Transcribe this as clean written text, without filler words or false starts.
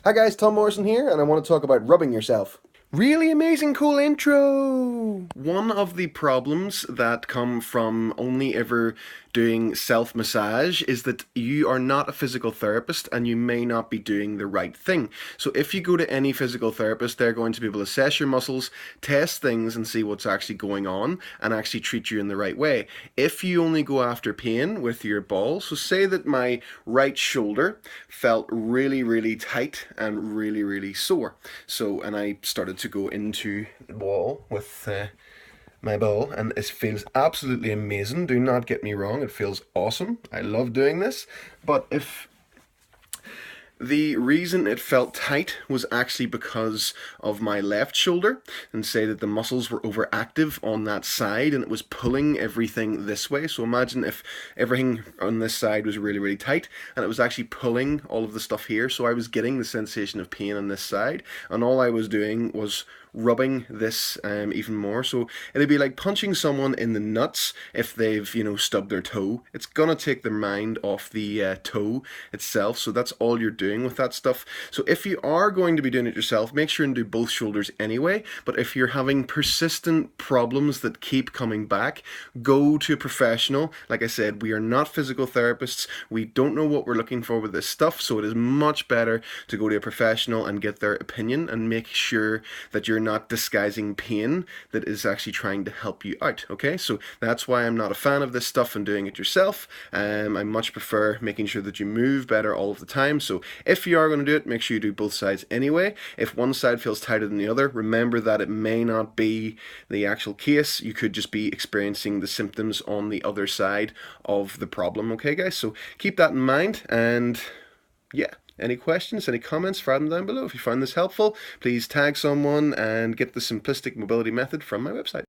Hi guys, Tom Morrison here, and I want to talk about rubbing yourself. Really amazing, cool intro! One of the problems that come from only ever doing self massage is that you are not a physical therapist and you may not be doing the right thing. So, if you go to any physical therapist, they're going to be able to assess your muscles, test things, and see what's actually going on and actually treat you in the right way. If you only go after pain with your balls, so say that my right shoulder felt really, really tight and really, really sore. So, and I started to go into the wall with my ball, and it feels absolutely amazing. Do not get me wrong, it feels awesome. I love doing this. But if the reason it felt tight was actually because of my left shoulder, and say that the muscles were overactive on that side and it was pulling everything this way. So imagine if everything on this side was really, really tight and it was actually pulling all of the stuff here. So I was getting the sensation of pain on this side, and all I was doing was rubbing this even more. So it'd be like punching someone in the nuts if they've, stubbed their toe. It's gonna take their mind off the toe itself. So that's all you're doing with that stuff. So if you are going to be doing it yourself, make sure and do both shoulders anyway. But if you're having persistent problems that keep coming back, go to a professional. Like I said, we are not physical therapists. We don't know what we're looking for with this stuff. So it is much better to go to a professional and get their opinion and make sure that you're not disguising pain that is actually trying to help you out. Okay, so that's why I'm not a fan of this stuff and doing it yourself. I much prefer making sure that you move better all of the time. So if you are going to do it, make sure you do both sides anyway. If one side feels tighter than the other, remember that it may not be the actual case. You could just be experiencing the symptoms on the other side of the problem. Okay, guys, so keep that in mind. And yeah, any questions, any comments, write them down below. If you found this helpful, please tag someone and get the simplistic mobility method from my website.